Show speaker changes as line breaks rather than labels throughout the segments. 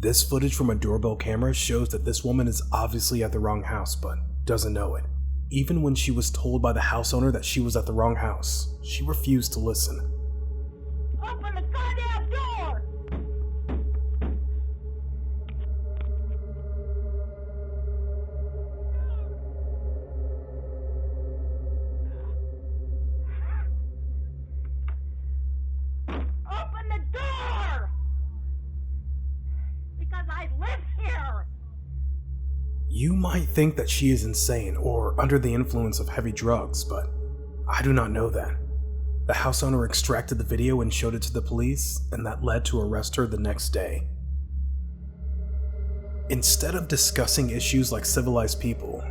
This footage from a doorbell camera shows that this woman is obviously at the wrong house, but doesn't know it. Even when she was told by the house owner that she was at the wrong house, she refused to listen.
Open the goddamn door! Open the door! Because I live here!
You might think that she is insane or under the influence of heavy drugs, but I do not know that. The house owner extracted the video and showed it to the police, and that led to arrest her the next day. Instead of discussing issues like civilized people,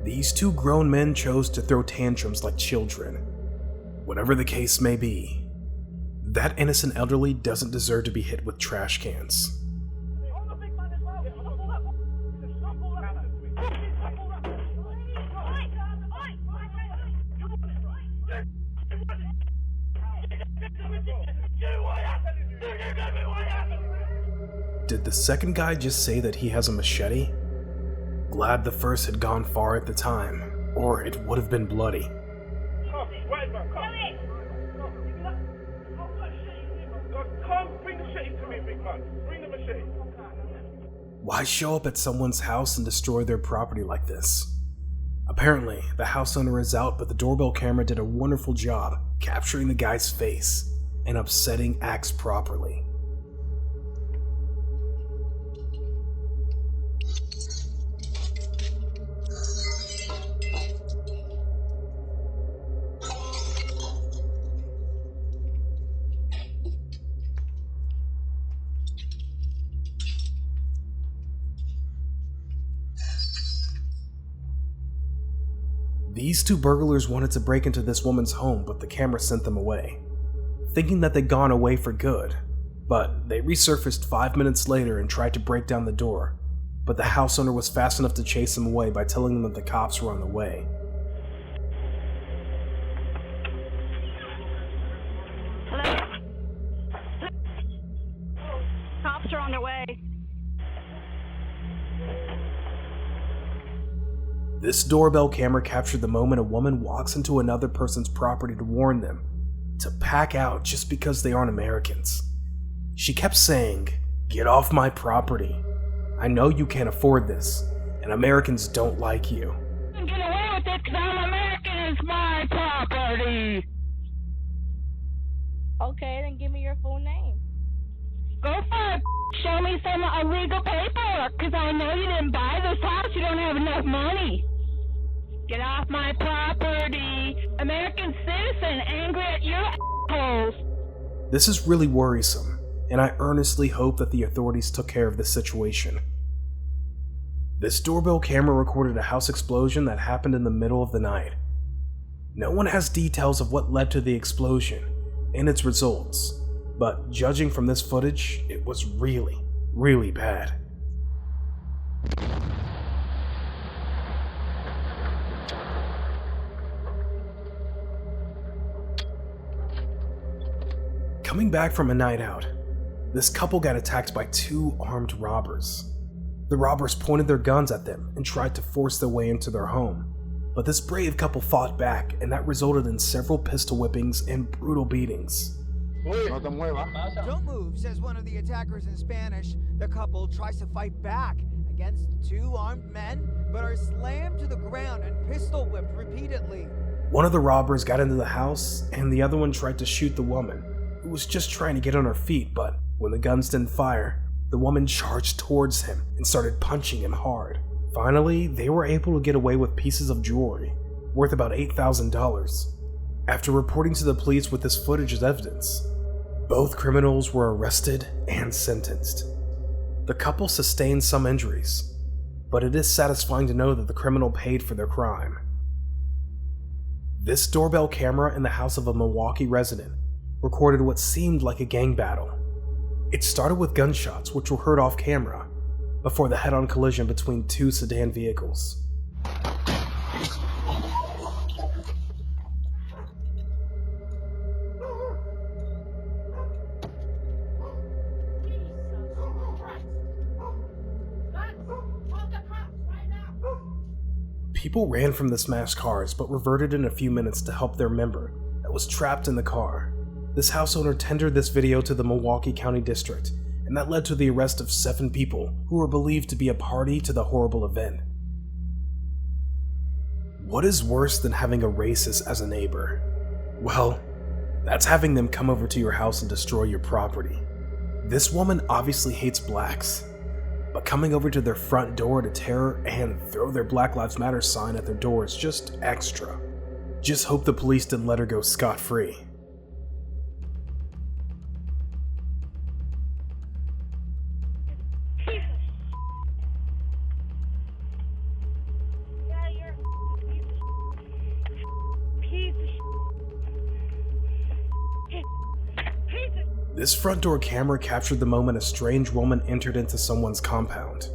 these two grown men chose to throw tantrums like children. Whatever the case may be, that innocent elderly doesn't deserve to be hit with trash cans. Did the second guy just say that he has a machete? Glad the first had gone far at the time, or it would have been bloody. Why show up at someone's house and destroy their property like this? Apparently, the house owner is out, but the doorbell camera did a wonderful job capturing the guy's face and upsetting acts properly. These two burglars wanted to break into this woman's home, but the camera sent them away, thinking that they'd gone away for good. But they resurfaced 5 minutes later and tried to break down the door, but the house owner was fast enough to chase them away by telling them that the cops were on the way.
Hello? Cops are on their way.
This doorbell camera captured the moment a woman walks into another person's property to warn them to pack out just because they aren't Americans. She kept saying, "Get off my property. I know you can't afford this, and Americans don't like you."
Get away with it, 'cause I'm American. It's my property.
Okay, then give me your full name.
Go for it. Show me some illegal paperwork, 'cause I know you didn't buy this house. You don't have enough money. Get off my property. American citizen angry at your assholes.
This is really worrisome, and I earnestly hope that the authorities took care of this situation. This doorbell camera recorded a house explosion that happened in the middle of the night. No one has details of what led to the explosion and its results, but judging from this footage, it was really, really bad. Coming back from a night out, this couple got attacked by two armed robbers. The robbers pointed their guns at them and tried to force their way into their home, but this brave couple fought back, and that resulted in several pistol whippings and brutal beatings.
Don't move, says one of the attackers in Spanish. The couple tries to fight back against two armed men, but are slammed to the ground and pistol whipped repeatedly.
One of the robbers got into the house, and the other one tried to shoot the woman, who was just trying to get on her feet, but when the guns didn't fire, the woman charged towards him and started punching him hard. Finally, they were able to get away with pieces of jewelry, worth about $8,000. After reporting to the police with this footage as evidence, both criminals were arrested and sentenced. The couple sustained some injuries, but it is satisfying to know that the criminal paid for their crime. This doorbell camera in the house of a Milwaukee resident recorded what seemed like a gang battle. It started with gunshots, which were heard off camera, before the head-on collision between two sedan vehicles. People ran from the smashed cars, but reverted in a few minutes to help their member that was trapped in the car. This house owner tendered this video to the Milwaukee County District, and that led to the arrest of 7 people who were believed to be a party to the horrible event. What is worse than having a racist as a neighbor? Well, that's having them come over to your house and destroy your property. This woman obviously hates blacks, but coming over to their front door to tear and throw their Black Lives Matter sign at their door is just extra. Just hope the police didn't let her go scot-free. This front door camera captured the moment a strange woman entered into someone's compound,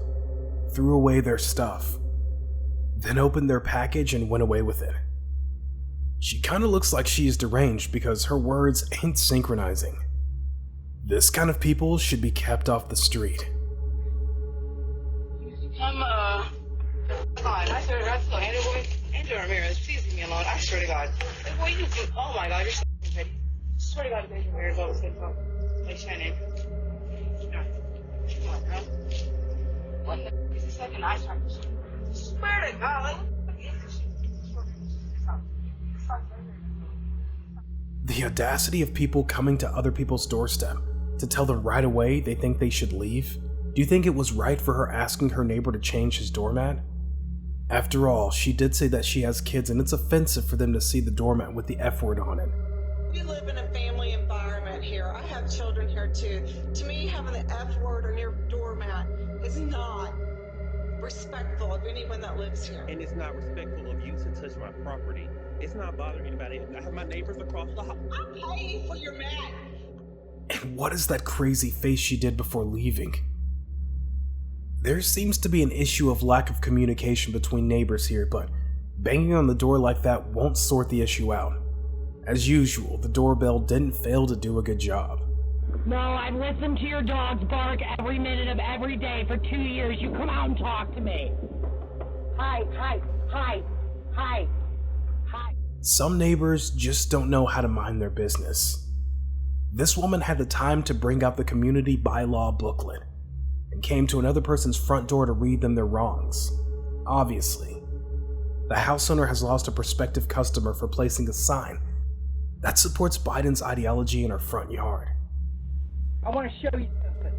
threw away their stuff, then opened their package and went away with it. She kinda looks like she is deranged because her words ain't synchronizing. This kind of people should be kept off the street.
I swear to God, so Andrew Ramirez, please leave me alone. I swear to God. Boy, you, oh my God, you're so petty. I swear to God, Andrew Ramirez always said so. Like Shannon. No. Come on, girl. What the f is this like an ice cream? I swear to God, like, what the f is this shit?
The audacity of people coming to other people's doorstep to tell them right away they think they should leave? Do you think it was right for her asking her neighbor to change his doormat? After all, she did say that she has kids and it's offensive for them to see the doormat with the F word on it.
We live in a family environment here. I have children here too. To me, having the F word on your doormat is not respectful of anyone that lives here.
And it's not respectful of you to touch my property. It's not bothering anybody. I have my neighbors across the hall.
I'm paying for your mat.
And what is that crazy face she did before leaving? There seems to be an issue of lack of communication between neighbors here, but banging on the door like that won't sort the issue out. As usual, the doorbell didn't fail to do a good job.
No, I've listened to your dogs bark every minute of every day for 2 years. You come out and talk to me. Hi, hi, hi, hi, hi.
Some neighbors just don't know how to mind their business. This woman had the time to bring out the community bylaw booklet and came to another person's front door to read them their wrongs. Obviously, the house owner has lost a prospective customer for placing a sign that supports Biden's ideology in her front yard.
I want to show you something.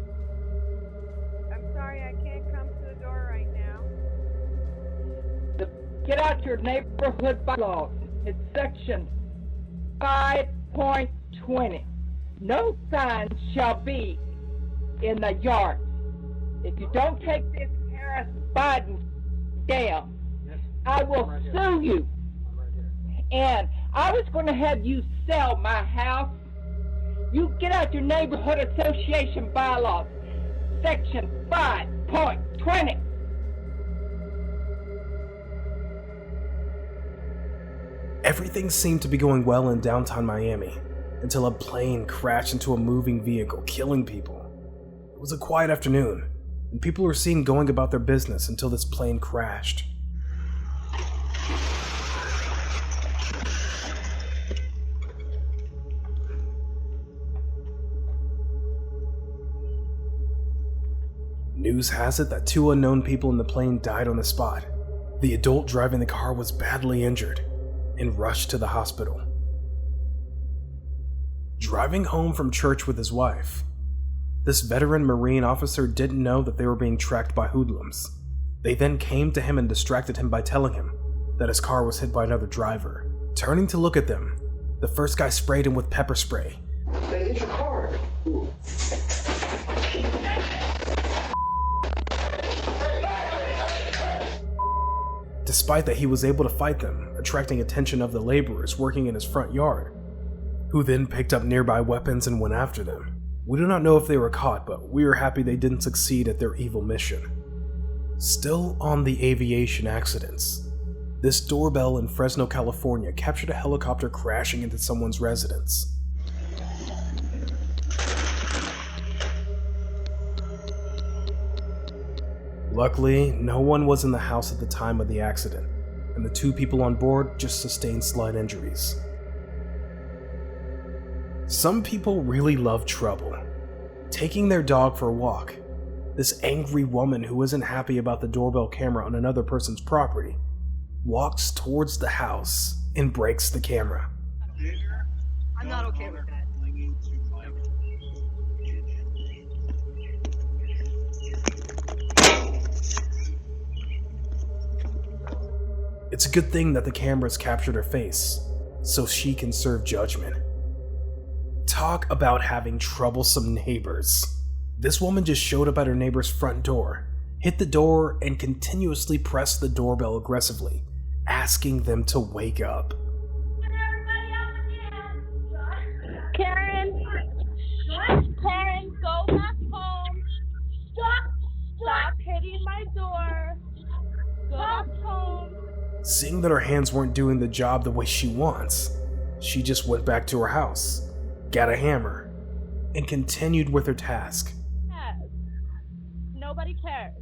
I'm sorry, I can't come to the door right now.
Get out your neighborhood bylaws. It's section 5.20. No signs shall be in the yard. If you don't take this Harris Biden down, I will sue you. And I was going to have you sell my house. You get out your neighborhood association bylaws, section 5.20.
Everything seemed to be going well in downtown Miami until a plane crashed into a moving vehicle, killing people. It was a quiet afternoon, and people were seen going about their business until this plane crashed. News has it that 2 unknown people in the plane died on the spot. The adult driving the car was badly injured and rushed to the hospital. Driving home from church with his wife, this veteran Marine officer didn't know that they were being tracked by hoodlums. They then came to him and distracted him by telling him that his car was hit by another driver. Turning to look at them, the first guy sprayed him with pepper spray.
They hit your car.
Despite that, he was able to fight them, attracting attention of the laborers working in his front yard, who then picked up nearby weapons and went after them. We do not know if they were caught, but we are happy they didn't succeed at their evil mission. Still on the aviation accidents, this doorbell in Fresno, California captured a helicopter crashing into someone's residence. Luckily, no one was in the house at the time of the accident, and the 2 people on board just sustained slight injuries. Some people really love trouble. Taking their dog for a walk, this angry woman who isn't happy about the doorbell camera on another person's property walks towards the house and breaks the camera.
I'm not okay with that.
It's a good thing that the cameras captured her face, so she can serve judgment. Talk about having troublesome neighbors. This woman just showed up at her neighbor's front door, hit the door, and continuously pressed the doorbell aggressively, asking them to wake up.
Karen, go back home. Stop hitting my door. Go back home.
Seeing that her hands weren't doing the job the way she wants, she just went back to her house, got a hammer, and continued with her task.
Yes. Nobody cares.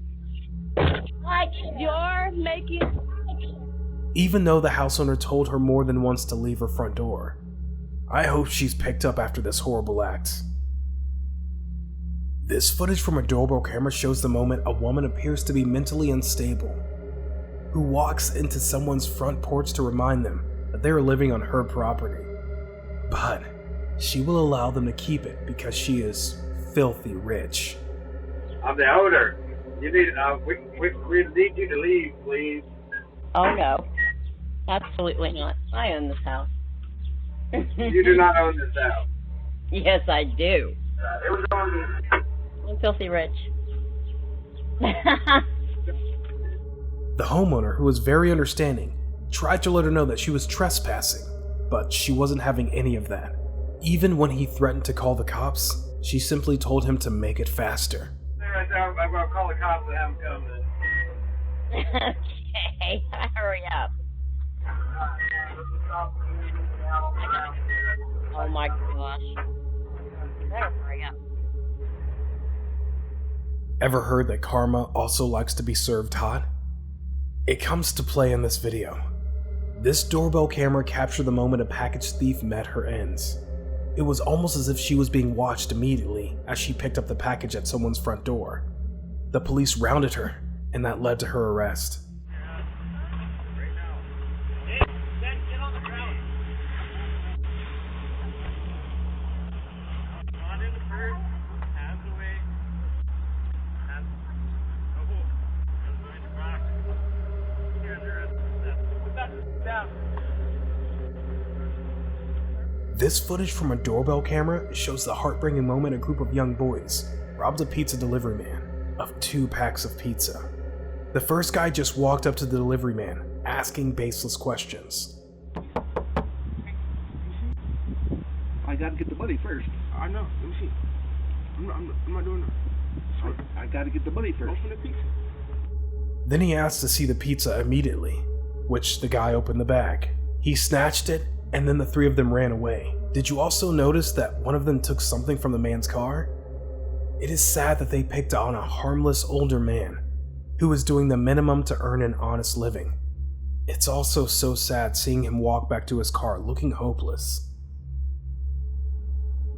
You're making...
Even though the house owner told her more than once to leave her front door, I hope she's picked up after this horrible act. This footage from a doorbell camera shows the moment a woman appears to be mentally unstable, who walks into someone's front porch to remind them that they are living on her property. But she will allow them to keep it because she is filthy rich.
I'm the owner. You need, we need you to leave, please.
Oh no, absolutely not. I own this house.
You do not own this house.
Yes, I do.
It was owned.
I'm filthy rich.
The homeowner, who was very understanding, tried to let her know that she was trespassing, but she wasn't having any of that. Even when he threatened to call the cops, she simply told him to make it faster.
I'm going to call the cops and have them come in.
Okay, hurry up. Oh my gosh. You better hurry up.
Ever heard that karma also likes to be served hot? It comes to play in this video. This doorbell camera captured the moment a package thief met her ends. It was almost as if she was being watched immediately as she picked up the package at someone's front door. The police rounded her, and that led to her arrest. This footage from a doorbell camera shows the heartbreaking moment a group of young boys robbed a pizza delivery man of 2 packs of pizza. The first guy just walked up to the delivery man, asking baseless questions.
I gotta get the money first.
I know. Let me see. I'm not doing that.
I gotta get the money first.
Open the pizza.
Then he asked to see the pizza immediately, which the guy opened the bag. He snatched it, and then the 3 of them ran away. Did you also notice that one of them took something from the man's car? It is sad that they picked on a harmless older man who was doing the minimum to earn an honest living. It's also so sad seeing him walk back to his car looking hopeless.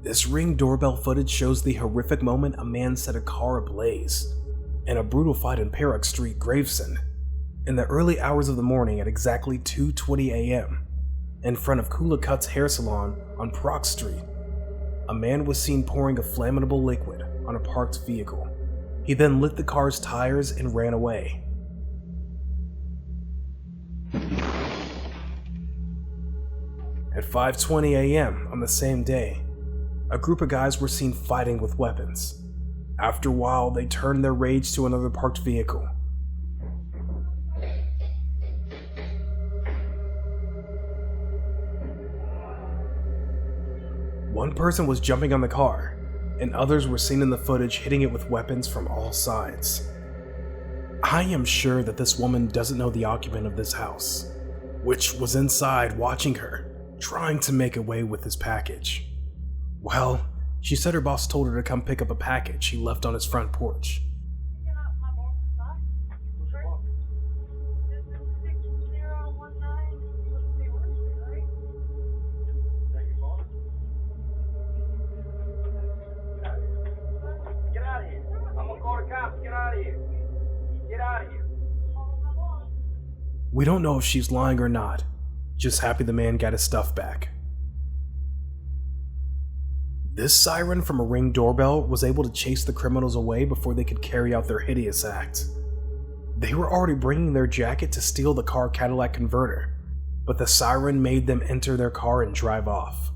This Ring doorbell footage shows the horrific moment a man set a car ablaze in a brutal fight in Parrock Street, Gravesend, in the early hours of the morning at exactly 2:20 a.m. in front of Kula Cut's hair salon on Parrock Street. A man was seen pouring a flammable liquid on a parked vehicle. He then lit the car's tires and ran away. At 5:20 a.m. on the same day, a group of guys were seen fighting with weapons. After a while, they turned their rage to another parked vehicle. One person was jumping on the car, and others were seen in the footage hitting it with weapons from all sides. I am sure that this woman doesn't know the occupant of this house, which was inside watching her, trying to make away with his package. Well, she said her boss told her to come pick up a package he left on his front porch. We don't know if she's lying or not, just happy the man got his stuff back. This siren from a Ring doorbell was able to chase the criminals away before they could carry out their hideous act. They were already bringing their jacket to steal the car Cadillac converter, but the siren made them enter their car and drive off.